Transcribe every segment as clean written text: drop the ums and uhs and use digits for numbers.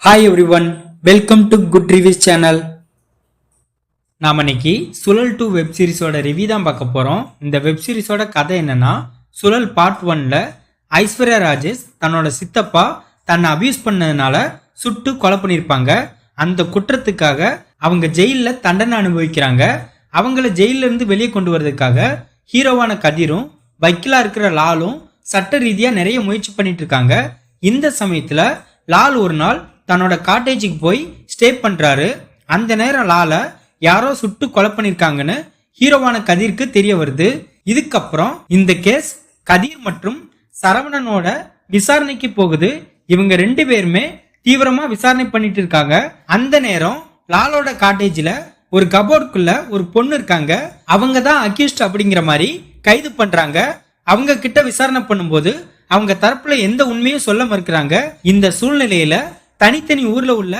Hi everyone, welcome to Good Reviews channel. நாம இன்னைக்கு சுழல் 2 வெப் சீரிஸோட ரிவ்யூ தான் பார்க்க போறோம். இந்த வெப் சீரிஸோட கதை என்னன்னா, சுழல் பார்ட் 1ல ஐஸ்வர்யா ராஜேஷ் தன்னோட சித்தப்பா தன்னை அபியூஸ் பண்ணதுனால சுட்டு கொலை பண்ணிருப்பாங்க. அந்த குற்றத்துக்காக அவங்க ஜெயில தண்டனை அனுபவிக்கிறாங்க. அவங்கள ஜெயில இருந்து வெளியே கொண்டு வரதுக்காக ஹீரோவான கதிரும் வக்கீலா இருக்கிற லாலும் சட்ட ரீதியா நிறைய முயற்சி பண்ணிட்டு இருக்காங்க. இந்த சமயத்துல லால் ஒரு நாள் தன்னோட காட்டேஜுக்கு போய் ஸ்டே பண்றாரு. அந்த நேரம் லால யாரோ சுட்டு கொலை பண்ணிருக்காங்கன்னு ஹீரோவான கதிருக்கு தெரிய வருது. இதுக்கப்புறம் இந்த கேஸ் கதிர் மற்றும் சரவணனோட விசாரணைக்கு போகுது. இவங்க ரெண்டு பேருமே தீவிரமா விசாரணை பண்ணிட்டு இருக்காங்க. அந்த நேரம் லாலோட காட்டேஜ்ல ஒரு கபோர்டுக்குள்ள ஒரு பொண்ணு இருக்காங்க. அவங்க தான் அக்யூஸ்ட் அப்படிங்கிற மாதிரி கைது பண்றாங்க. அவங்க கிட்ட விசாரணை பண்ணும்போது அவங்க தரப்புல எந்த உண்மையும் சொல்ல மறுக்கிறாங்க. இந்த சூழ்நிலையில தனித்தனி ஊர்ல உள்ள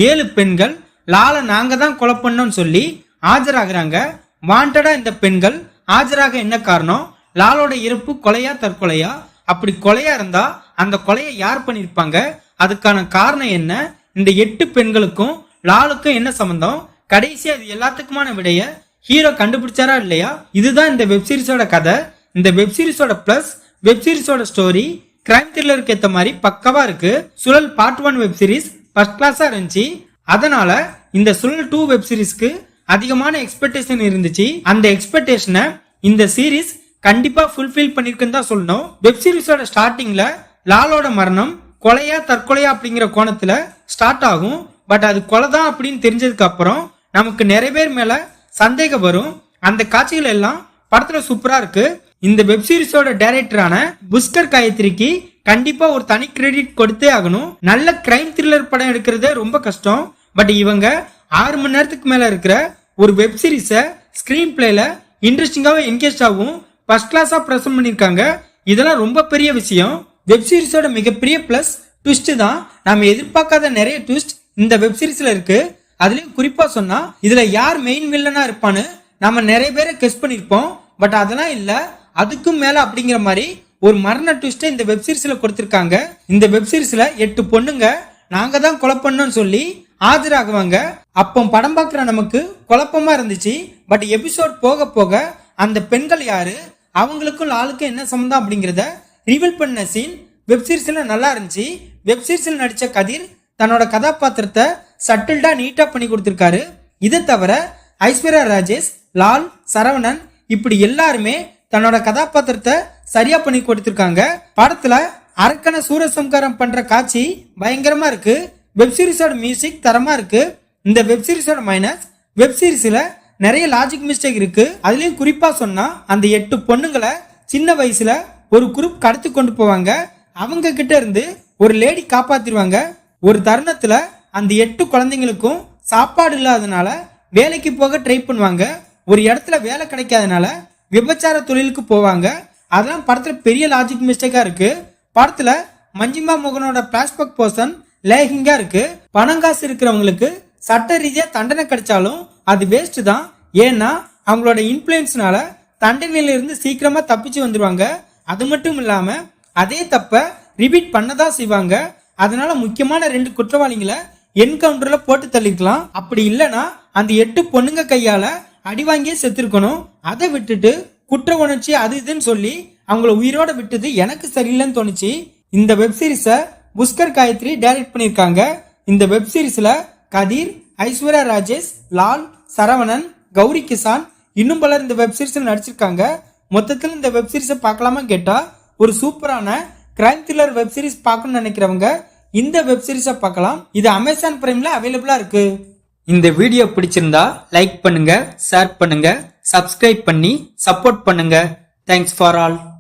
7 பெண்கள் லால நாங்க தான் கொலை பண்ணோம்னு சொல்லி ஆஜராகிறாங்க. வாண்டடா இந்த பெண்கள் ஆஜராக என்ன காரணம்? லாலோட இறப்பு கொலையா தற்கொலையா? அப்படி கொலையா இருந்தா அந்த கொலையை யார் பண்ணிருப்பாங்க? அதுக்கான காரணம் என்ன? இந்த 8 பெண்களுக்கும் லாலுக்கும் என்ன சம்பந்தம்? கடைசி அது எல்லாத்துக்குமான விடைய ஹீரோ கண்டுபிடிச்சாரா இல்லையா? இதுதான் இந்த வெப் சீரிஸோட கதை. இந்த வெப் சீரிஸோட பிளஸ் வெப் சீரிஸோட ஸ்டோரி கிரைம் த்ரில்லருக்கு ஏத்த மாதிரி பக்கவா இருக்கு. சுழல் பார்ட் 1 வெப் சீரிஸ் ஃபர்ஸ்ட் கிளாஸா இருந்துச்சு. அதனால இந்த சுழல் 2 வெப் சீரிஸ்க்கு அதிகமான எக்ஸ்பெக்டேஷன் இருந்துச்சு. அந்த எக்ஸ்பெக்டேஷனை இந்த சீரிஸ் கண்டிப்பா ஃபுல்ஃபில் பண்ணிருக்குன்னு தான் சொல்லணும். வெப் சீரிஸோட ஸ்டார்டிங்ல லாலோட மரணம் கொலையா தற்கொலையா அப்படிங்கிற கோணத்துல ஸ்டார்ட் ஆகும். பட் அது கொலை தான் அப்படின்னு தெரிஞ்சதுக்கு அப்புறம் நமக்கு நிறைய பேர் மேல சந்தேகம் வரும். அந்த காட்சிகள் எல்லாம் படத்துல சூப்பரா இருக்கு. இந்த வெப் சீரிஸோட டைரக்டரான புஷ்கர் காயத்ரிக்கு கண்டிப்பா ஒரு தனி கிரெடிட் கொடுத்தே ஆகணும். நல்ல கிரைம் த்ரில்லர் படம் எடுக்கிறதே ரொம்ப கஷ்டம். பட் இவங்க 6 மணி நேரத்துக்கு மேல இருக்கிற ஒரு வெப் சீரிஸ ஸ்கிரீன் பிளேல இன்ட்ரெஸ்டிங்காவும் என்கேஜ் ஆகும் ஃபர்ஸ்ட் கிளாஸா பிரசன்ட் பண்ணிருக்காங்க. இதெல்லாம் ரொம்ப பெரிய விஷயம். வெப் சீரிஸோட மிகப்பெரிய பிளஸ் ட்விஸ்ட் தான். நாம எதிர்பார்க்காத நிறைய ட்விஸ்ட் இந்த வெப் சீரிஸ்ல இருக்கு. அதுலயும் குறிப்பா சொன்னா இதுல யார் மெயின் வில்லனா இருப்பான்னு நாம நிறைய பேரை கெஸ் பண்ணிருப்போம். பட் அதெல்லாம் இல்ல, அதுக்கும் மேல அப்படிங்கிற மாதிரி ஒரு மரண ட்விஸ்ட் இந்த வெப் சீரிஸ்ல கொடுத்திருக்காங்க. இந்த வெப் சீரிஸ்ல 8 பொண்ணுங்க நாங்க தான் கொலை பண்ணோம்னு சொல்லி ஆஜராகுவாங்க. அப்போ படம் பார்க்குற நமக்கு குழப்பமா இருந்துச்சு. பட் எபிசோட் போக போக அந்த பெண்கள் யாரு, அவங்களுக்கும் லாலுக்கும் என்ன சம்பந்தம் அப்படிங்கிறத ரிவீல் பண்ண சீன் வெப் சீரிஸ்ல நல்லா இருந்துச்சு. வெப் சீரிஸ்ல நடிச்ச கதிர் தன்னோட கதாபாத்திரத்தை சட்டில்டா நீட்டா பண்ணி கொடுத்திருக்காரு. இதை தவிர ஐஸ்வர்யா ராஜேஷ், லால், சரவணன் இப்படி எல்லாருமே தன்னோட கதாபாத்திரத்தை சரியா பண்ணி கொடுத்திருக்காங்க. படத்துல அரக்கன சூரசம்காரம் பண்ற காட்சி பயங்கரமா இருக்கு. வெப் சீரிஸோட மியூசிக் தரமா இருக்கு. இந்த வெப் சீரிஸோட மைனஸ், வெப் சீரிஸ்ல நிறைய லாஜிக் மிஸ்டேக் இருக்கு. அதுலயும் குறிப்பா சொன்னா அந்த 8 பொண்ணுங்களை சின்ன வயசுல ஒரு குரூப் கடத்தி கொண்டு போவாங்க. அவங்க கிட்ட இருந்து ஒரு லேடி காப்பாத்திருவாங்க. ஒரு தருணத்துல அந்த 8 குழந்தைங்களுக்கும் சாப்பாடு இல்லாதனால வேலைக்கு போக ட்ரை பண்ணுவாங்க. ஒரு இடத்துல வேலை கிடைக்காதனால விபச்சார தொழிலுக்கு போவாங்க. அதெல்லாம் படத்துல பெரிய லாஜிக் மிஸ்டேக்கா இருக்கு. படத்துல மஞ்சிமா மோகனோட பிளாஷ்பேக் போர்ஷன் லேகிங்கா இருக்கு. பணம் காசு இருக்கிறவங்களுக்கு சட்ட ரீதியா தண்டனை கிடைச்சாலும் அது வேஸ்ட் தான். ஏன்னா அவங்களோட இன்ஃபுளுன்ஸ்னால தண்டனையில இருந்து சீக்கிரமா தப்பிச்சு வந்துருவாங்க. அது மட்டும் இல்லாம அதே தப்ப ரிப்பீட் பண்ணதான் செய்வாங்க. அதனால முக்கியமான 2 குற்றவாளிகளை என்கவுண்டர்ல போட்டு தள்ளிக்கலாம். அப்படி இல்லைன்னா அந்த 8 பொண்ணுங்க கையால அடி வாங்கியே செத்துருக்கணும். அதை விட்டுட்டு குற்ற உணர்ச்சி அது இதுன்னு சொல்லி அவங்கள உயிரோட விட்டது எனக்கு சரியில்லைன்னு தோணுச்சு. இந்த வெப் சீரிஸ புஷ்கர் காயத்ரி டைரக்ட் பண்ணிருக்காங்க. இந்த வெப் சீரிஸ்ல கதிர், ஐஸ்வர்யா ராஜேஷ், லால், சரவணன், கௌரி கிசான் இன்னும் பலர் இந்த வெப் சீரிஸ்ல நடிச்சிருக்காங்க. மொத்தத்தில் இந்த வெப் சீரிஸை பார்க்கலாமா கேட்டா ஒரு சூப்பரான கிரைம் த்ரில்லர் வெப் சீரிஸ் பார்க்கணும்னு நினைக்கிறவங்க இந்த வெப் சீரிஸை பார்க்கலாம். இது அமேசான் பிரைம்ல அவைலபிளா இருக்கு. இந்த வீடியோ பிடிச்சிருந்தா லைக் பண்ணுங்க, ஷேர் பண்ணுங்க, சப்ஸ்கிரைப் பண்ணி சப்போர்ட் பண்ணுங்க. Thanks for all.